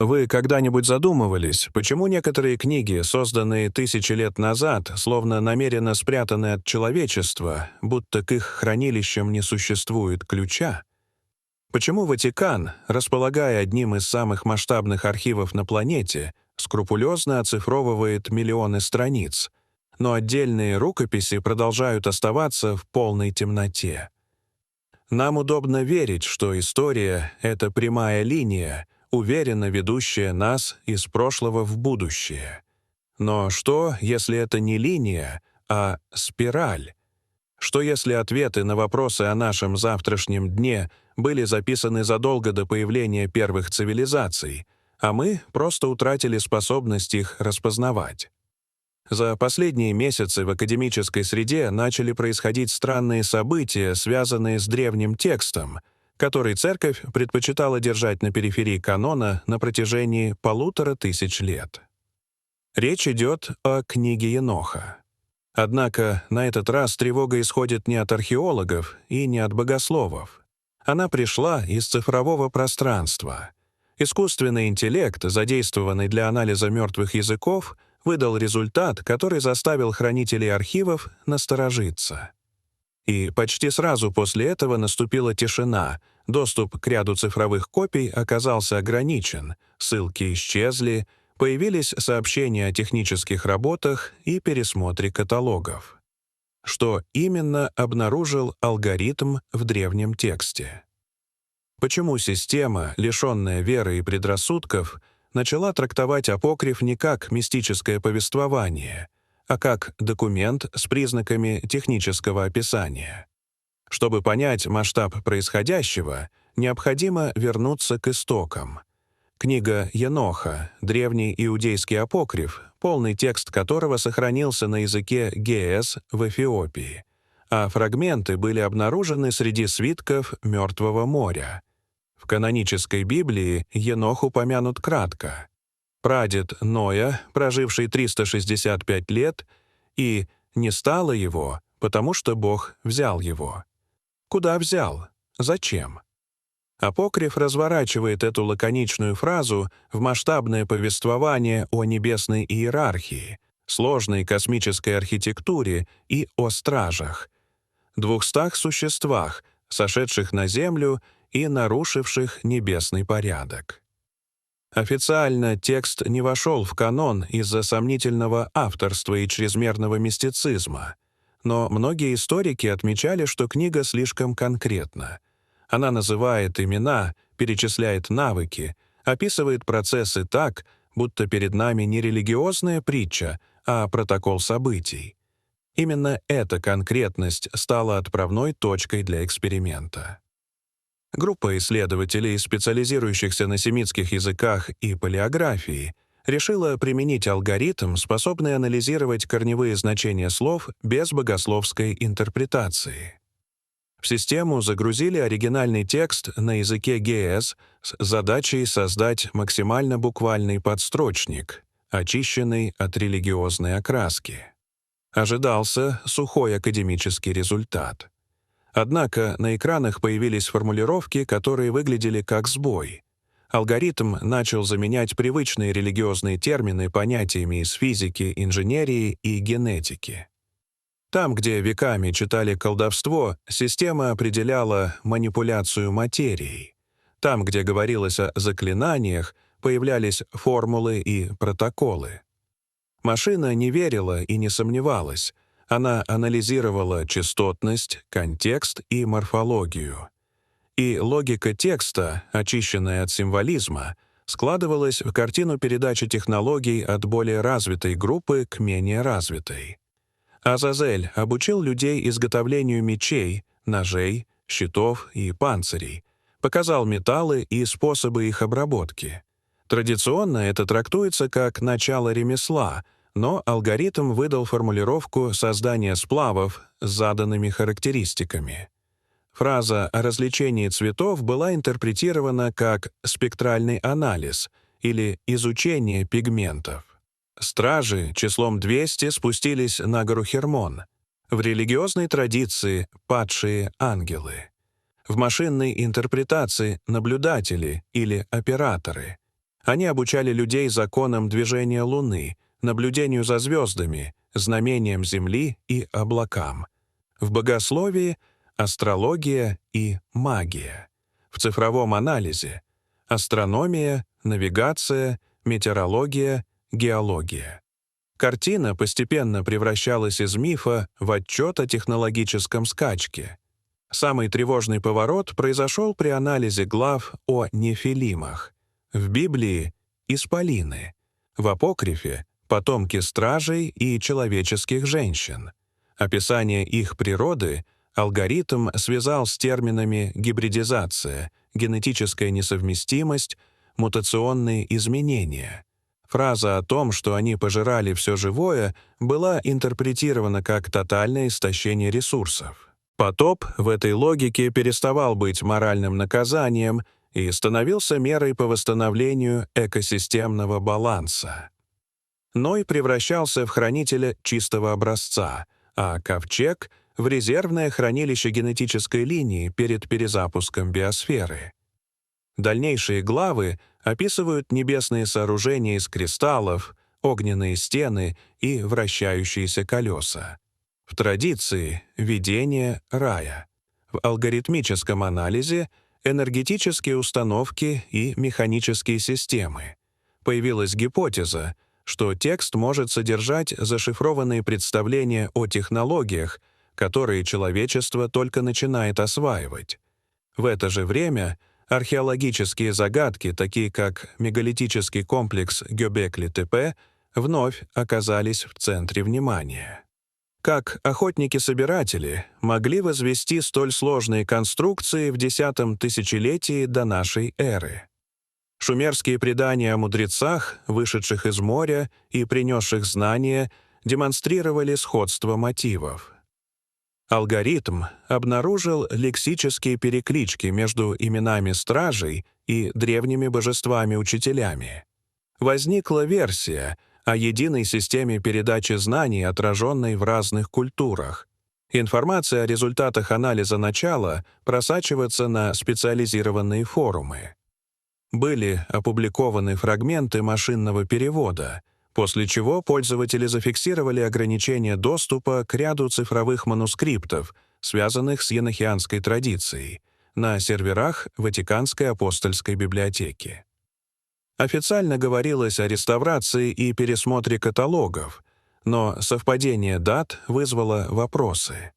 Вы когда-нибудь задумывались, почему некоторые книги, созданные тысячи лет назад, словно намеренно спрятаны от человечества, будто к их хранилищам не существует ключа? Почему Ватикан, располагая одним из самых масштабных архивов на планете, скрупулезно оцифровывает миллионы страниц, но отдельные рукописи продолжают оставаться в полной темноте? Нам удобно верить, что история — это прямая линия, уверенно ведущая нас из прошлого в будущее. Но что, если это не линия, а спираль? Что, если ответы на вопросы о нашем завтрашнем дне были записаны задолго до появления первых цивилизаций, а мы просто утратили способность их распознавать? За последние месяцы в академической среде начали происходить странные события, связанные с древним текстом, который Церковь предпочитала держать на периферии канона на протяжении 1500 лет. Речь идет о книге Еноха. Однако на этот раз тревога исходит не от археологов и не от богословов. Она пришла из цифрового пространства. Искусственный интеллект, задействованный для анализа мертвых языков, выдал результат, который заставил хранителей архивов насторожиться. И почти сразу после этого наступила тишина, доступ к ряду цифровых копий оказался ограничен, ссылки исчезли, появились сообщения о технических работах и пересмотре каталогов. Что именно обнаружил алгоритм в древнем тексте? Почему система, лишенная веры и предрассудков, начала трактовать апокриф не как мистическое повествование, а как документ с признаками технического описания? Чтобы понять масштаб происходящего, необходимо вернуться к истокам. Книга Еноха, древний иудейский апокриф, полный текст которого сохранился на языке геэс в Эфиопии, а фрагменты были обнаружены среди свитков Мертвого моря. В канонической Библии Енох упомянут кратко. Прадед Ноя, проживший 365 лет, и «не стало его, потому что Бог взял его». Куда взял? Зачем? Апокриф разворачивает эту лаконичную фразу в масштабное повествование о небесной иерархии, сложной космической архитектуре и о стражах, 200 существах, сошедших на Землю и нарушивших небесный порядок. Официально текст не вошел в канон из-за сомнительного авторства и чрезмерного мистицизма, но многие историки отмечали, что книга слишком конкретна. Она называет имена, перечисляет навыки, описывает процессы так, будто перед нами не религиозная притча, а протокол событий. Именно эта конкретность стала отправной точкой для эксперимента. Группа исследователей, специализирующихся на семитских языках и палеографии, решила применить алгоритм, способный анализировать корневые значения слов без богословской интерпретации. В систему загрузили оригинальный текст на языке геэс с задачей создать максимально буквальный подстрочник, очищенный от религиозной окраски. Ожидался сухой академический результат. Однако на экранах появились формулировки, которые выглядели как сбой. Алгоритм начал заменять привычные религиозные термины понятиями из физики, инженерии и генетики. Там, где веками читали колдовство, система определяла манипуляцию материей. Там, где говорилось о заклинаниях, появлялись формулы и протоколы. Машина не верила и не сомневалась. Она анализировала частотность, контекст и морфологию. И логика текста, очищенная от символизма, складывалась в картину передачи технологий от более развитой группы к менее развитой. Азазель обучил людей изготовлению мечей, ножей, щитов и панцирей, показал металлы и способы их обработки. Традиционно это трактуется как начало ремесла, но алгоритм выдал формулировку создания сплавов с заданными характеристиками. Фраза о развлечении цветов была интерпретирована как спектральный анализ или изучение пигментов. Стражи числом 200 спустились на гору Хермон. В религиозной традиции — падшие ангелы. В машинной интерпретации — наблюдатели или операторы. Они обучали людей законам движения Луны, наблюдению за звездами, знамениям Земли и облакам. В богословии — астрология и магия. В цифровом анализе — астрономия, навигация, метеорология, геология. Картина постепенно превращалась из мифа в отчет о технологическом скачке. Самый тревожный поворот произошел при анализе глав о нефилимах. В Библии — исполины, в апокрифе — потомки стражей и человеческих женщин. Описание их природы алгоритм связал с терминами гибридизация, генетическая несовместимость, мутационные изменения. Фраза о том, что они пожирали все живое, была интерпретирована как тотальное истощение ресурсов. Потоп в этой логике переставал быть моральным наказанием и становился мерой по восстановлению экосистемного баланса. Ной превращался в хранителя чистого образца, а ковчег — в резервное хранилище генетической линии перед перезапуском биосферы. Дальнейшие главы описывают небесные сооружения из кристаллов, огненные стены и вращающиеся колеса. В традиции — видение рая. В алгоритмическом анализе — энергетические установки и механические системы. Появилась гипотеза, что текст может содержать зашифрованные представления о технологиях, которые человечество только начинает осваивать. В это же время археологические загадки, такие как мегалитический комплекс Гёбекли-Тепе, вновь оказались в центре внимания. Как охотники-собиратели могли возвести столь сложные конструкции в X тысячелетии до нашей эры? Шумерские предания о мудрецах, вышедших из моря и принесших знания, демонстрировали сходство мотивов. Алгоритм обнаружил лексические переклички между именами стражей и древними божествами-учителями. Возникла версия о единой системе передачи знаний, отраженной в разных культурах. Информация о результатах анализа начала просачивается на специализированные форумы. Были опубликованы фрагменты машинного перевода, после чего пользователи зафиксировали ограничение доступа к ряду цифровых манускриптов, связанных с енохианской традицией, на серверах Ватиканской апостольской библиотеки. Официально говорилось о реставрации и пересмотре каталогов, но совпадение дат вызвало вопросы.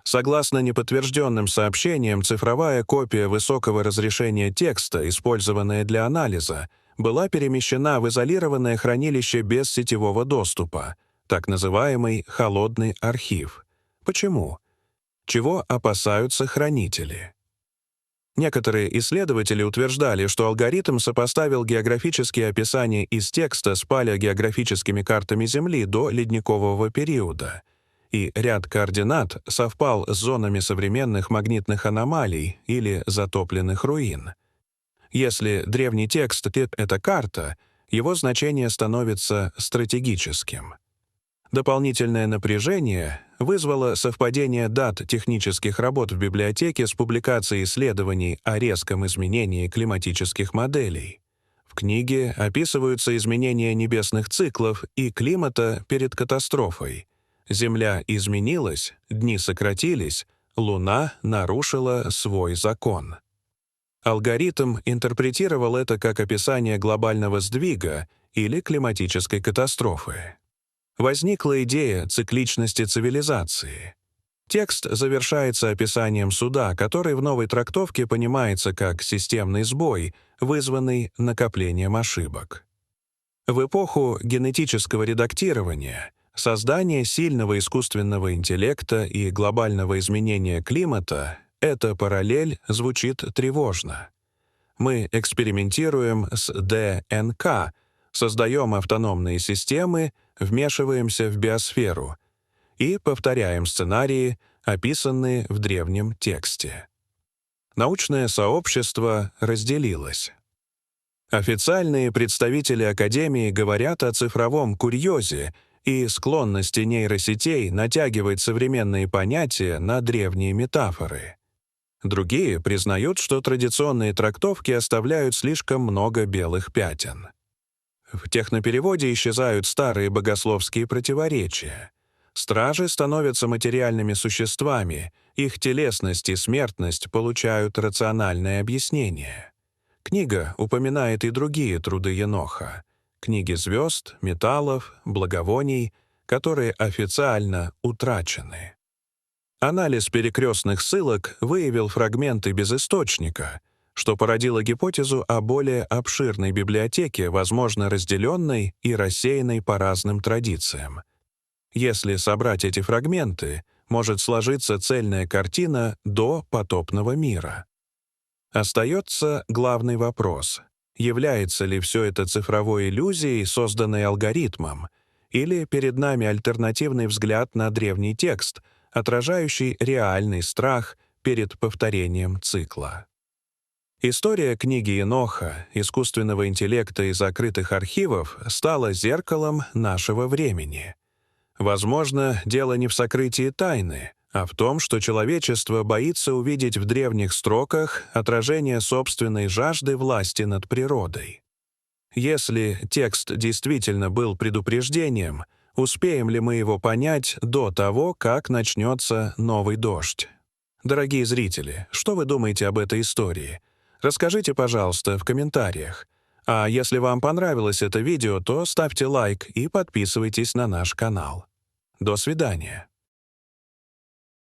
Согласно неподтвержденным сообщениям, цифровая копия высокого разрешения текста, использованная для анализа, была перемещена в изолированное хранилище без сетевого доступа, так называемый «холодный архив». Почему? Чего опасаются хранители? Некоторые исследователи утверждали, что алгоритм сопоставил географические описания из текста с палеогеографическими картами Земли до ледникового периода, и ряд координат совпал с зонами современных магнитных аномалий или затопленных руин. Если древний текст — это карта, его значение становится стратегическим. Дополнительное напряжение вызвало совпадение дат технических работ в библиотеке с публикацией исследований о резком изменении климатических моделей. В книге описываются изменения небесных циклов и климата перед катастрофой. Земля изменилась, дни сократились, Луна нарушила свой закон. Алгоритм интерпретировал это как описание глобального сдвига или климатической катастрофы. Возникла идея цикличности цивилизации. Текст завершается описанием суда, который в новой трактовке понимается как системный сбой, вызванный накоплением ошибок. В эпоху генетического редактирования создание сильного искусственного интеллекта и глобального изменения климата — эта параллель звучит тревожно. Мы экспериментируем с ДНК, создаем автономные системы, вмешиваемся в биосферу и повторяем сценарии, описанные в древнем тексте. Научное сообщество разделилось. Официальные представители Академии говорят о цифровом курьезе и склонности нейросетей натягивать современные понятия на древние метафоры. Другие признают, что традиционные трактовки оставляют слишком много белых пятен. В технопереводе исчезают старые богословские противоречия. Стражи становятся материальными существами, их телесность и смертность получают рациональное объяснение. Книга упоминает и другие труды Еноха — книги звезд, металлов, благовоний, которые официально утрачены. Анализ перекрестных ссылок выявил фрагменты без источника, что породило гипотезу о более обширной библиотеке, возможно, разделенной и рассеянной по разным традициям. Если собрать эти фрагменты, может сложиться цельная картина до потопного мира. Остается главный вопрос: является ли все это цифровой иллюзией, созданной алгоритмом, или перед нами альтернативный взгляд на древний текст, отражающий реальный страх перед повторением цикла? История книги Еноха, искусственного интеллекта и закрытых архивов стала зеркалом нашего времени. Возможно, дело не в сокрытии тайны, а в том, что человечество боится увидеть в древних строках отражение собственной жажды власти над природой. Если текст действительно был предупреждением, успеем ли мы его понять до того, как начнется новый дождь? Дорогие зрители, что вы думаете об этой истории? Расскажите, пожалуйста, в комментариях. А если вам понравилось это видео, то ставьте лайк и подписывайтесь на наш канал. До свидания.